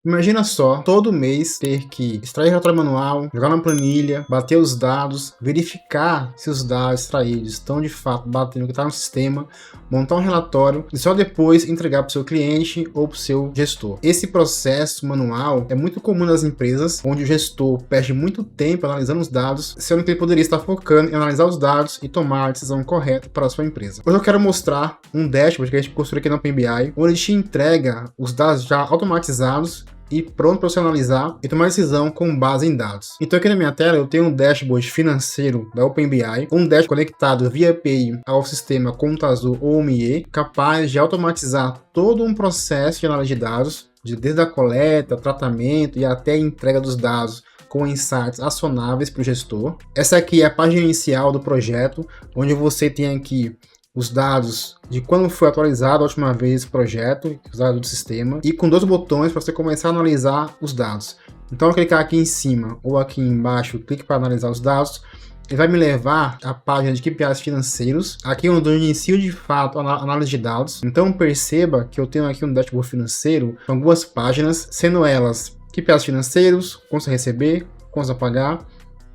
Imagina só, todo mês ter que extrair relatório manual, jogar na planilha, bater os dados, verificar se os dados extraídos estão de fato batendo o que está no sistema, montar um relatório e só depois entregar para o seu cliente ou para o seu gestor. Esse processo manual é muito comum nas empresas, onde o gestor perde muito tempo analisando os dados, sendo que ele poderia estar focando em analisar os dados e tomar a decisão correta para a sua empresa. Hoje eu quero mostrar um dashboard que a gente construiu aqui na Open BI, onde te entrega os dados já automatizados e pronto para você analisar e tomar decisão com base em dados. Então aqui na minha tela eu tenho um dashboard financeiro da Open BI, um dashboard conectado via API ao sistema Conta Azul ou OMIE, capaz de automatizar todo um processo de análise de dados, desde a coleta, tratamento e até a entrega dos dados com insights acionáveis para o gestor. Essa aqui é a página inicial do projeto, onde você tem aqui os dados de quando foi atualizado a última vez o projeto, os dados do sistema, e com dois botões para você começar a analisar os dados. Então, ao clicar aqui em cima ou aqui embaixo, clique para analisar os dados, ele vai me levar à página de KPIs financeiros, aqui onde eu inicio de fato a análise de dados. Então, perceba que eu tenho aqui um dashboard financeiro com algumas páginas, sendo elas KPIs financeiros, contas a receber, contas a pagar,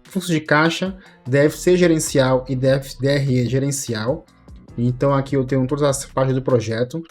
fluxo de caixa, DFC gerencial e DRE gerencial. Então aqui eu tenho todas as páginas do projeto.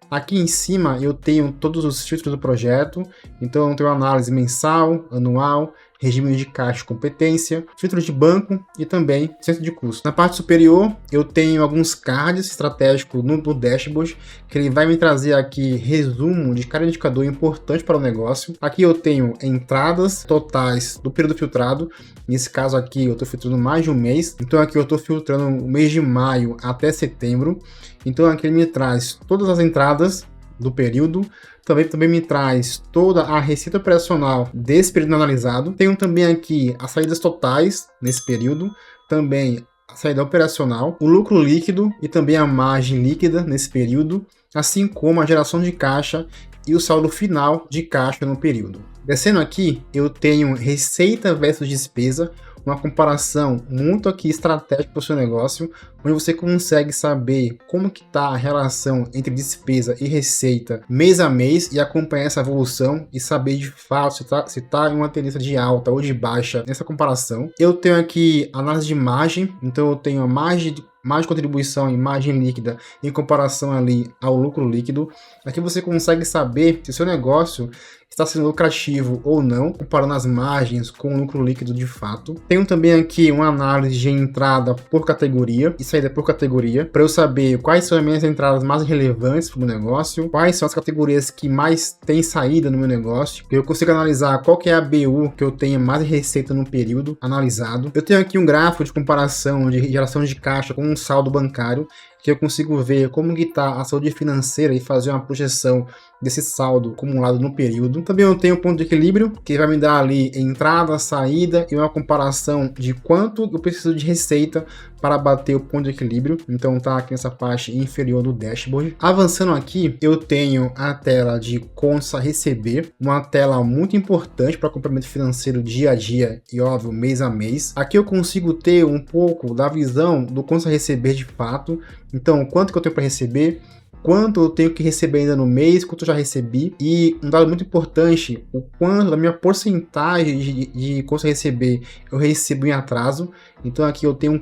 Aqui em cima eu tenho todos os filtros do projeto. Então eu tenho análise mensal, anual, regime de caixa e competência, filtro de banco e também centro de custo. Na parte superior eu tenho alguns cards estratégicos no dashboard, que ele vai me trazer aqui resumo de cada indicador importante para o negócio. Aqui eu tenho entradas totais do período filtrado. Nesse caso aqui eu estou filtrando mais de um mês. Então aqui eu estou filtrando o mês de maio até setembro. Então aqui ele me traz todas as entradas do período, também me traz toda a receita operacional desse período analisado. Tenho também aqui as saídas totais nesse período, também a saída operacional, o lucro líquido e também a margem líquida nesse período, assim como a geração de caixa e o saldo final de caixa no período. Descendo aqui, eu tenho receita versus despesa, uma comparação muito aqui estratégica para o seu negócio, onde você consegue saber como que está a relação entre despesa e receita mês a mês e acompanhar essa evolução e saber de fato se tá em uma tendência de alta ou de baixa nessa comparação. Eu tenho aqui análise de margem, então eu tenho a margem de contribuição e margem líquida em comparação ali ao lucro líquido. Aqui você consegue saber se o seu negócio está sendo lucrativo ou não, comparando as margens com o lucro líquido de fato. Tenho também aqui uma análise de entrada por categoria e saída por categoria, para eu saber quais são as minhas entradas mais relevantes para o meu negócio, quais são as categorias que mais têm saída no meu negócio. Eu consigo analisar qual que é a BU que eu tenho mais receita no período analisado. Eu tenho aqui um gráfico de comparação de geração de caixa com um saldo bancário, que eu consigo ver como que está a saúde financeira e fazer uma projeção desse saldo acumulado no período. Também eu tenho um ponto de equilíbrio, que vai me dar ali entrada, saída e uma comparação de quanto eu preciso de receita para bater o ponto de equilíbrio. Então tá aqui nessa parte inferior do dashboard. Avançando aqui, eu tenho a tela de contas a receber, uma tela muito importante para acompanhamento financeiro dia a dia e óbvio mês a mês. Aqui eu consigo ter um pouco da visão do contas a receber de fato. Então, quanto que eu tenho para receber, quanto eu tenho que receber ainda no mês, quanto eu já recebi, e um dado muito importante, o quanto da minha porcentagem de contas a receber eu recebo em atraso. Então aqui eu tenho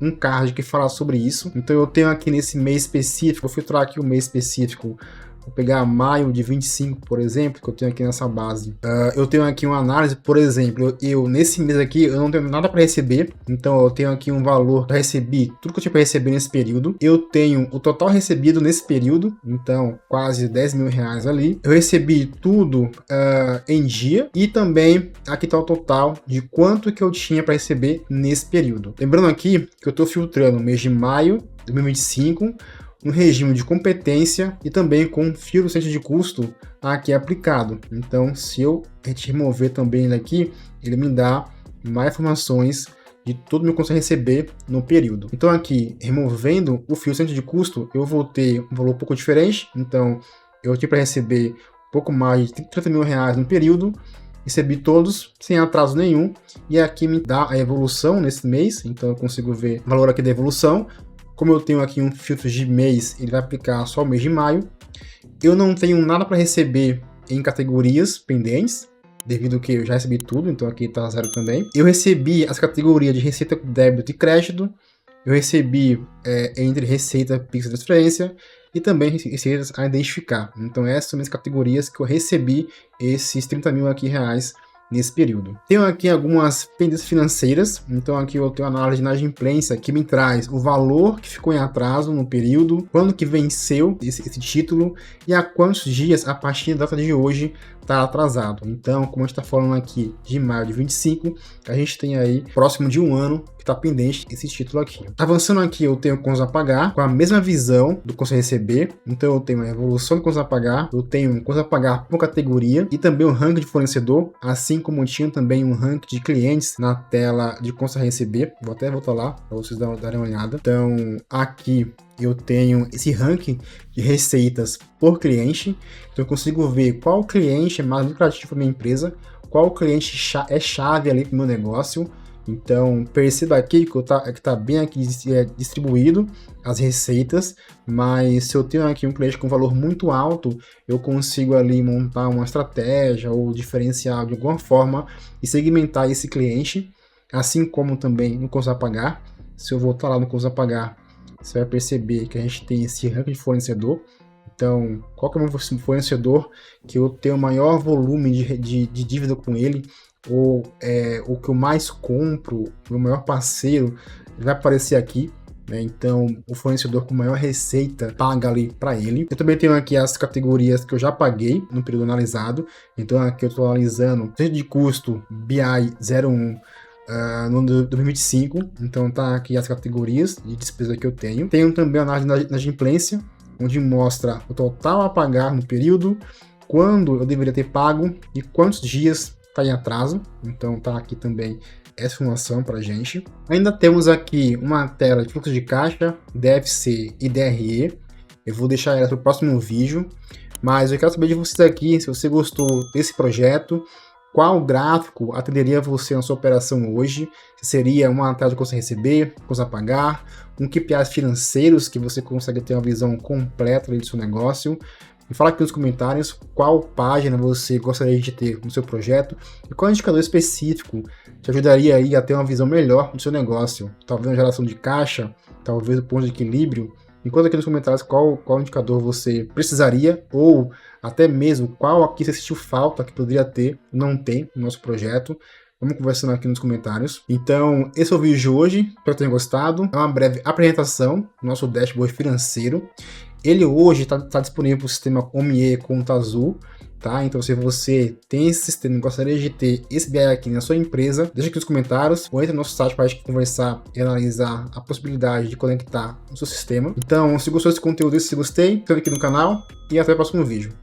um card que fala sobre isso. Então eu tenho aqui nesse mês específico, vou filtrar aqui o mês específico. Vou pegar maio de 25, por exemplo, que eu tenho aqui nessa base. Eu tenho aqui uma análise, por exemplo, eu nesse mês aqui eu não tenho nada para receber, então eu tenho aqui um valor que eu recebi, tudo que eu tinha para receber nesse período. Eu tenho o total recebido nesse período, então quase 10 mil reais ali. Eu recebi tudo em dia e também aqui está o total de quanto que eu tinha para receber nesse período. Lembrando aqui que eu estou filtrando o mês de maio de 2025, no regime de competência e também com filtro centro de custo aqui aplicado. Então, se eu remover também daqui, ele me dá mais informações de todo o meu custo a receber no período. Então, aqui, removendo o filtro centro de custo, eu vou ter um valor um pouco diferente. Então, eu tinha para receber um pouco mais de 30 mil reais no período, recebi todos sem atraso nenhum, e aqui me dá a evolução nesse mês. Então, eu consigo ver o valor aqui da evolução. Como eu tenho aqui um filtro de mês, ele vai aplicar só o mês de maio. Eu não tenho nada para receber em categorias pendentes, devido que eu já recebi tudo, então aqui tá 0 também. Eu recebi as categorias de receita, débito e crédito. Eu recebi entre receita, Pix e transferência, e também receitas a identificar. Então essas são as categorias que eu recebi esses 30 mil aqui reais nesse período. Tenho aqui algumas pendências financeiras, então aqui eu tenho a análise de inadimplência que me traz o valor que ficou em atraso no período, quando que venceu esse título e há quantos dias a partir da data de hoje está atrasado. Então, como a gente está falando aqui de maio de 25, a gente tem aí próximo de um ano que está pendente esse título aqui. Avançando aqui, eu tenho contas a pagar com a mesma visão do contas a receber. Então eu tenho a evolução de contas a pagar, eu tenho contas a pagar por categoria e também o ranking de fornecedor, assim como eu tinha também um ranking de clientes na tela de contas a receber. Vou até voltar lá para vocês darem uma olhada. Então aqui eu tenho esse ranking de receitas por cliente, então eu consigo ver qual cliente é mais lucrativo para minha empresa, qual cliente é chave ali para o meu negócio. Então perceba aqui que está bem aqui distribuído as receitas, mas se eu tenho aqui um cliente com valor muito alto, eu consigo ali montar uma estratégia ou diferenciar de alguma forma e segmentar esse cliente, assim como também no contas a pagar. Se eu voltar lá no contas a pagar, você vai perceber que a gente tem esse ranking de fornecedor. Então, qual que é o meu fornecedor que eu tenho maior volume de dívida com ele, ou o que eu mais compro, o meu maior parceiro, vai aparecer aqui, né? Então, o fornecedor com maior receita paga ali para ele. Eu também tenho aqui as categorias que eu já paguei no período analisado. Então, aqui eu estou analisando centro de custo BI 01 no 2025, então tá aqui as categorias de despesa que eu tenho. Tenho também a análise de inadimplência, onde mostra o total a pagar no período, quando eu deveria ter pago e quantos dias está em atraso. Então tá aqui também essa informação para a gente. Ainda temos aqui uma tela de fluxo de caixa, DFC e DRE. Eu vou deixar ela para o próximo vídeo, mas eu quero saber de vocês aqui se você gostou desse projeto. Qual gráfico atenderia você na sua operação hoje? Se seria uma tela de contas a receber, contas a pagar, um KPIs financeiros que você consegue ter uma visão completa do seu negócio. Me fala aqui nos comentários qual página você gostaria de ter no seu projeto e qual indicador específico te ajudaria aí a ter uma visão melhor do seu negócio. Talvez uma geração de caixa, talvez o ponto de equilíbrio. Me conta aqui nos comentários qual indicador você precisaria, ou até mesmo qual aqui você sentiu falta que poderia ter, não tem no nosso projeto. Vamos conversando aqui nos comentários. Então, esse é o vídeo de hoje. Espero que tenham gostado. É uma breve apresentação do nosso dashboard financeiro. Ele hoje está disponível para o sistema OMIE Conta Azul, tá? Então, se você tem esse sistema e gostaria de ter esse BI aqui na sua empresa, deixa aqui nos comentários ou entra no nosso site para a gente conversar e analisar a possibilidade de conectar no seu sistema. Então, se gostou desse conteúdo, se gostei, inscreva aqui no canal e até o próximo vídeo.